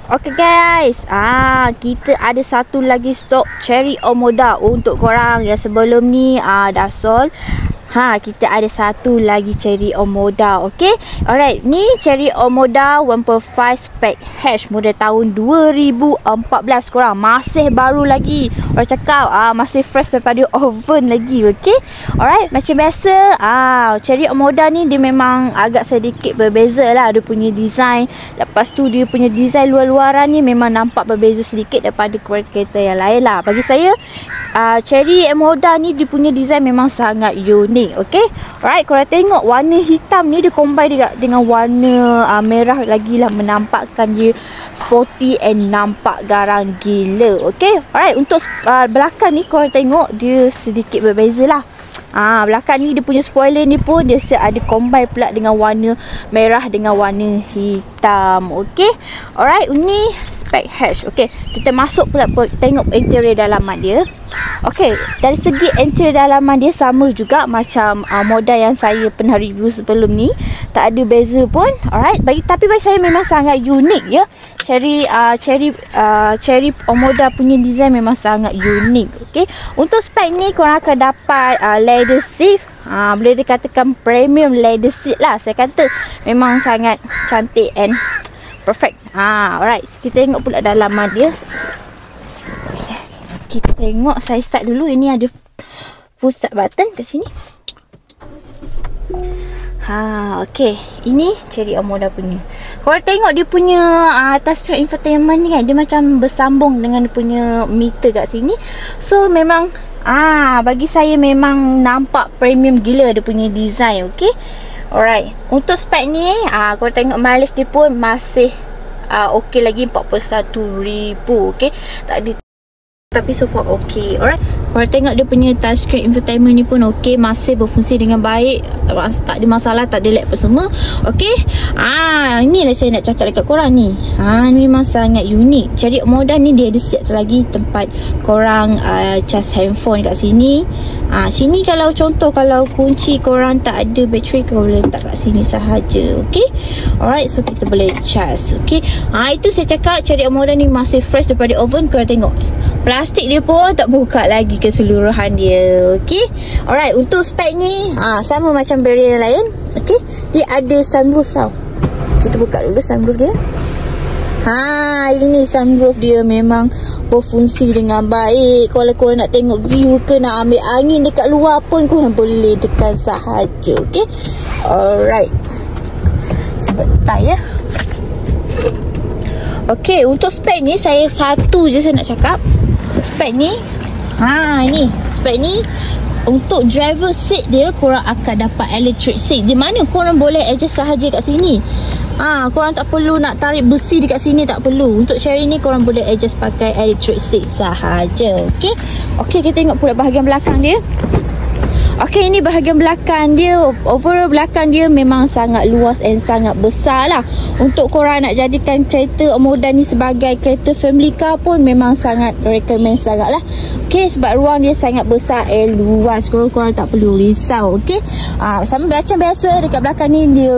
Okay guys, kita ada satu lagi stok cherry omoda untuk korang yang sebelum ni dah sold. Kita ada satu lagi cherry omoda. Okay, alright, ni cherry omoda 1.5 spec hash model tahun 2014 korang. Masih baru lagi. Orang cakap masih fresh daripada oven lagi. Okay, alright, macam biasa cherry omoda ni dia memang agak sedikit berbeza lah. Dia punya design, lepas tu dia punya design luar-luaran ni memang nampak berbeza sedikit daripada kereta yang lain lah. Bagi saya cherry omoda ni dia punya design memang sangat unik. Okay, alright, korang tengok warna hitam ni dia combine dengan warna merah lagi lah, menampakkan dia sporty and nampak garang gila. Okay, alright, untuk belakang ni korang tengok dia sedikit berbeza lah. Belakang ni dia punya spoiler ni pun dia ada combine pula dengan warna merah dengan warna hitam. Okay, alright, ini spec hash. Okay, kita masuk pula tengok interior dalaman dia. Okay, dari segi interior dalaman dia sama juga macam model yang saya pernah review sebelum ni. Tak ada beza pun. Alright, tapi bagi saya memang sangat unik ya. Cherry omoda punya design memang sangat unik. Okay, untuk spek ni korang akan dapat leather seat. Boleh dikatakan premium leather seat lah. Saya kata memang sangat cantik and perfect. Alright, kita tengok pula dalaman dia. Kita tengok, saya start dulu. Ini ada full start button kat sini. Okay, ini cherry omoda punya. Korang tengok dia punya touchscreen infotainment ni kan, dia macam bersambung dengan dia punya meter kat sini. So memang bagi saya memang nampak premium gila dia punya design. Okay, alright, untuk spek ni korang tengok mileage dia pun masih okay lagi, 41,000. Okay, tak ada, tapi so far okay. Alright, korang tengok dia punya touchscreen infotainment ni pun okay, masih berfungsi dengan baik, tak ada masalah, tak ada lag apa semua. Okay, inilah saya nak cakap dekat korang ni. Ni memang sangat unik. Cherry omoda ni dia ada set lagi tempat korang cas handphone kat sini. Sini kalau contoh kalau kunci korang tak ada bateri, korang boleh letak kat sini sahaja. Okay, alright, so kita boleh cas. Okay, itu saya cakap cherry omoda ni masih fresh daripada oven. Korang tengok plastik dia pun tak buka lagi keseluruhan dia. Okay, alright, untuk spek ni sama macam barrier yang lain. Okay, dia ada sunroof tau. Kita buka dulu sunroof dia. Ini sunroof dia memang berfungsi dengan baik. Kalau korang nak tengok view ke nak ambil angin dekat luar pun korang boleh tekan sahaja. Okay, alright, sebentar ya. Okay, untuk spek ni saya satu je saya nak cakap. Spek ni ni spek ni untuk driver seat dia korang akan dapat electric seat, di mana korang boleh adjust sahaja kat sini. Korang tak perlu nak tarik besi dekat sini, tak perlu. Untuk cherry ni korang boleh adjust pakai electric seat sahaja. Okay, okay, kita tengok pula bahagian belakang dia. Okay, ini bahagian belakang dia. Overall belakang dia memang sangat luas and sangat besar lah. Untuk korang nak jadikan kereta omoda ni sebagai kereta family car pun memang sangat recommend sangat lah. Okay, sebab ruang dia sangat besar and luas. Korang tak perlu risau. Okay, sama macam biasa dekat belakang ni dia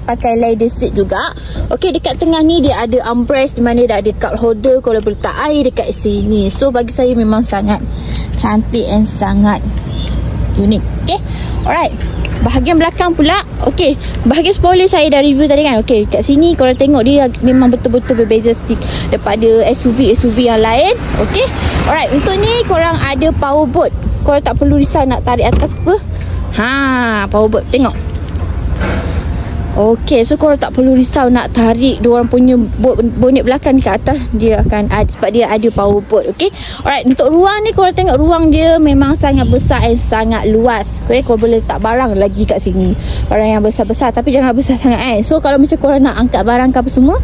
pakai leather seat juga. Okay, dekat tengah ni dia ada armrest di mana dia ada cup holder. Korang boleh letak air dekat sini. So bagi saya memang sangat cantik and sangat unik. Okay, alright, bahagian belakang pula. Okay, bahagian spoiler saya dah review tadi kan. Okay, kat sini korang tengok dia memang betul-betul berbeza sedikit daripada SUV yang lain. Okay, alright, untuk ni korang ada power board. Korang tak perlu risau nak tarik atas apa. Power board, tengok. Okay, so korang tak perlu risau nak tarik diorang punya bonet belakang ni ke atas. Dia akan ada, sebab dia ada power board. Okay, alright, untuk ruang ni korang tengok ruang dia memang sangat besar dan sangat luas. Okay, korang boleh letak barang lagi kat sini, barang yang besar-besar, tapi jangan besar sangat So kalau macam korang nak angkat barang ke apa semua,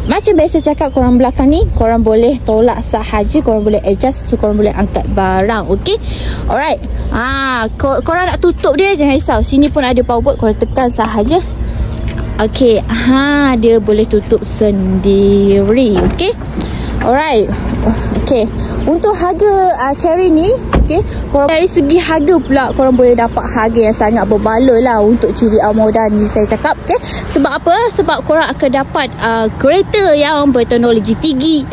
macam biasa cakap, korang belakang ni korang boleh tolak sahaja, korang boleh adjust, so korang boleh angkat barang. Okay, alright, korang nak tutup dia jangan risau, sini pun ada power board, korang tekan sahaja. Okay, dia boleh tutup sendiri. Okay, alright. Okay, untuk harga cherry ni okey. Korang dari segi harga pula, korang boleh dapat harga yang sangat berbaloi lah untuk Cherry Almoda ni saya cakap, okey. Sebab apa? Sebab korang akan dapat kereta yang berteknologi tinggi,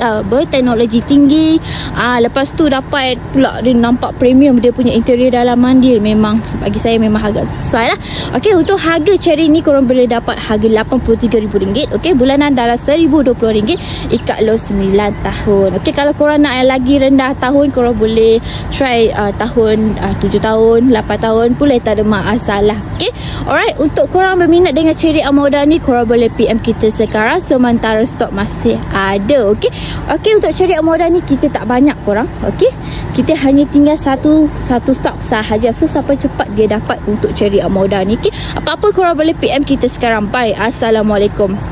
lepas tu dapat pula dia nampak premium, dia punya interior dalaman dia memang bagi saya memang agak sesuai lah. Okey, untuk harga Cherry ni korang boleh dapat harga RM83,000, okey. Bulanan dalam RM1,020, ikat loan 9 tahun. Okey, kalau korang nak yang lagi rendah tahun, korang boleh try tahun 7 tahun, 8 tahun, boleh, tak ada masalah. Okey. Alright, untuk korang berminat dengan Cherry Almoda ni, korang boleh PM kita sekarang sementara stok masih ada. Okey. Okey, untuk Cherry Almoda ni kita tak banyak korang. Okey. Kita hanya tinggal satu stok sahaja. So siapa cepat dia dapat untuk Cherry Almoda ni. Okey. Apa-apa korang boleh PM kita sekarang. Bye. Assalamualaikum.